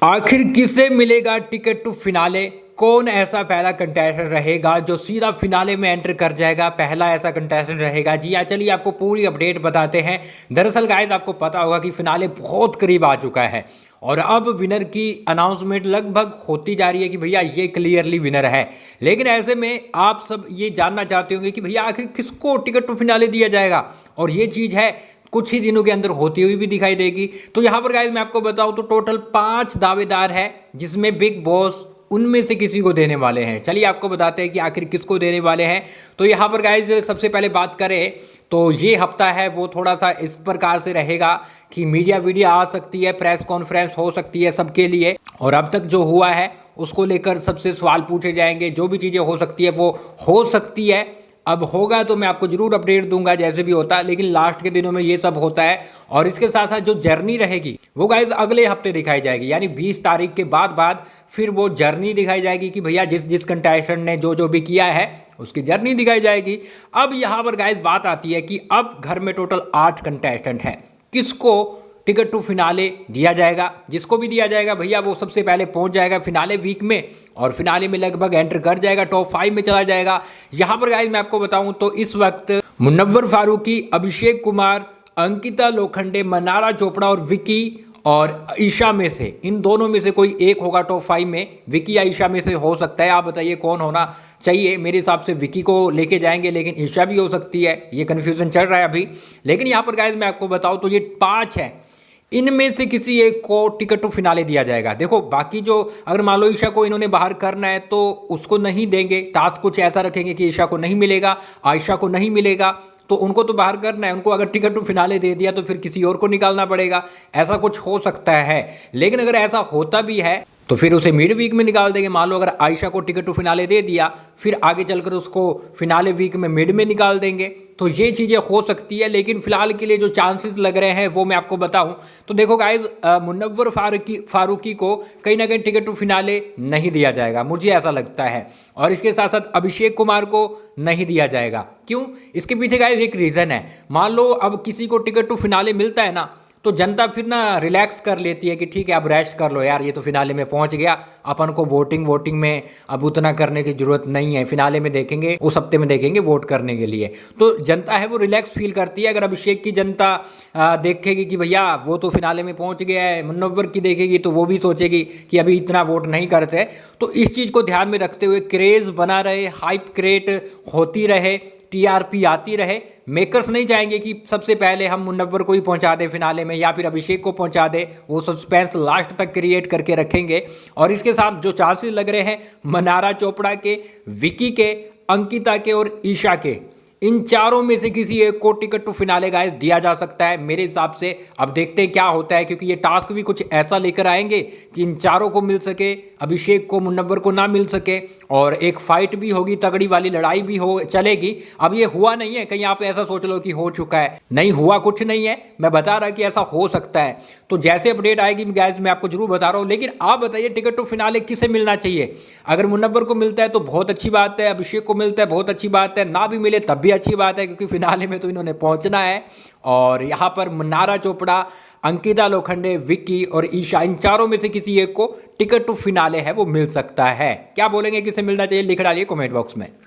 आखिर किसे मिलेगा टिकट टू फिनाले? कौन ऐसा पहला कंटेस्टेंट रहेगा जो सीधा फिनाले में एंटर कर जाएगा? पहला ऐसा कंटेस्टेंट रहेगा। जी हाँ, चलिए आपको पूरी अपडेट बताते हैं। दरअसल गाइस, आपको पता होगा कि फिनाले बहुत करीब आ चुका है और अब विनर की अनाउंसमेंट लगभग होती जा रही है कि भैया ये क्लियरली विनर है। लेकिन ऐसे में आप सब ये जानना चाहते होंगे कि भैया आखिर किसको टिकट टू फिनाले दिया जाएगा, और ये चीज़ है कुछ ही दिनों के अंदर होती हुई भी दिखाई देगी। तो यहाँ पर गाइस मैं आपको बताऊं तो टोटल 5 दावेदार है, जिसमें बिग बॉस उनमें से किसी को देने वाले हैं। चलिए आपको बताते हैं कि आखिर किसको देने वाले हैं। तो यहाँ पर गाइस सबसे पहले बात करें तो ये हफ्ता है वो थोड़ा सा इस प्रकार से रहेगा कि मीडिया आ सकती है, प्रेस कॉन्फ्रेंस हो सकती है सबके लिए, और अब तक जो हुआ है उसको लेकर सबसे सवाल पूछे जाएंगे। जो भी चीज़ें हो सकती है वो हो सकती है। अब होगा तो मैं आपको जरूर अपडेट दूंगा जैसे भी होता है, लेकिन लास्ट के दिनों में ये सब होता है। और इसके साथ साथ जो जर्नी रहेगी वो गाइस अगले हफ्ते दिखाई जाएगी, यानी 20 तारीख के बाद फिर वो जर्नी दिखाई जाएगी कि भैया जिस जिस कंटेस्टेंट ने जो भी किया है उसकी जर्नी दिखाई जाएगी। अब यहाँ पर गाइस बात आती है कि अब घर में टोटल 8 कंटेस्टेंट हैं, किसको टिकट टू फिनाले दिया जाएगा? जिसको भी दिया जाएगा भैया वो सबसे पहले पहुंच जाएगा फिनाले वीक में, और फिनाले में लगभग एंटर कर जाएगा, टॉप 5 में चला जाएगा। यहाँ पर गाइस मैं आपको बताऊं तो इस वक्त मुनव्वर फारूकी, अभिषेक कुमार, अंकिता लोखंडे, मनारा चोपड़ा और विकी और ईशा में से, इन दोनों में से कोई एक होगा टॉप 5 में। विकी या ईशा में से हो सकता है, आप बताइए कौन होना चाहिए? मेरे हिसाब से विकी को लेके जाएंगे, लेकिन ईशा भी हो सकती है, ये कन्फ्यूजन चल रहा है अभी। लेकिन यहाँ पर गाइस मैं आपको बताऊं तो ये 5 है, इनमें से किसी एक को टिकट टू फिनाले दिया जाएगा। देखो बाकी जो, अगर मान लो ईशा को इन्होंने बाहर करना है तो उसको नहीं देंगे, टास्क कुछ ऐसा रखेंगे कि ईशा को नहीं मिलेगा, आयशा को नहीं मिलेगा, तो उनको तो बाहर करना है। उनको अगर टिकट टू फिनाले दे दिया तो फिर किसी और को निकालना पड़ेगा, ऐसा कुछ हो सकता है। लेकिन अगर ऐसा होता भी है तो फिर उसे मिड वीक में निकाल देंगे। मान लो अगर आयशा को टिकट टू फिनाले दे दिया, फिर आगे चलकर उसको फिनाले वीक में मिड में निकाल देंगे, तो ये चीज़ें हो सकती है। लेकिन फिलहाल के लिए जो चांसेस लग रहे हैं वो मैं आपको बताऊं तो देखो गाइज, मुनव्वर फारूकी को कहीं ना कहीं टिकट टू फिनाले नहीं दिया जाएगा, मुझे ऐसा लगता है। और इसके साथ साथ अभिषेक कुमार को नहीं दिया जाएगा। क्यों? इसके पीछे गाइज एक रीज़न है। मान लो अब किसी को टिकट टू फिनाले मिलता है ना, तो जनता फिर ना रिलैक्स कर लेती है कि ठीक है अब रेस्ट कर लो यार, ये तो फिनाले में पहुंच गया, अपन को वोटिंग में अब उतना करने की जरूरत नहीं है, फिनाले में देखेंगे, उस हफ्ते में देखेंगे वोट करने के लिए। तो जनता है वो रिलैक्स फील करती है। अगर अभिषेक की जनता देखेगी कि भैया वो तो फिनाले में पहुंच गया है, मुनव्वर की देखेगी तो वो भी सोचेगी कि अभी इतना वोट नहीं करते। तो इस चीज़ को ध्यान में रखते हुए क्रेज़ बना रहे, हाइप क्रिएट होती रहे, टीआरपी आती रहे। मेकर्स नहीं चाहेंगे कि सबसे पहले हम मुनव्वर को ही पहुंचा दें फिनाले में या फिर अभिषेक को पहुंचा दें, वो सस्पेंस लास्ट तक क्रिएट करके रखेंगे। और इसके साथ जो चांसेस लग रहे हैं मनारा चोपड़ा के, विकी के, अंकिता के और ईशा के, इन चारों में से किसी एक को टिकट टू फिनाले गाइस दिया जा सकता है मेरे हिसाब से। अब देखते हैं क्या होता है, क्योंकि ये टास्क भी कुछ ऐसा लेकर आएंगे कि इन चारों को मिल सके, अभिषेक को, मुनव्वर को ना मिल सके, और एक फाइट भी होगी, तगड़ी वाली लड़ाई भी हो चलेगी। अब ये हुआ नहीं है, कहीं आप ऐसा सोच लो कि हो चुका है, नहीं हुआ कुछ नहीं है, मैं बता रहा कि ऐसा हो सकता है। तो जैसे अपडेट आएगी गाइस मैं आपको जरूर बता रहा हूँ। लेकिन आप बताइए टिकट टू फिनाले किसे मिलना चाहिए? अगर मुनव्वर को मिलता है तो बहुत अच्छी बात है, अभिषेक को मिलता है बहुत अच्छी बात है, ना भी मिले तब भी अच्छी बात है, क्योंकि फिनाले में तो इन्होंने पहुंचना है। और यहाँ पर मनारा चोपड़ा, अंकिता लोखंडे, विक्की और ईशा, इन चारों में से किसी एक को टिकट टू फिनाले है वो मिल सकता है। क्या बोलेंगे किसे मिलना चाहिए? लिख डालिए कमेंट बॉक्स में।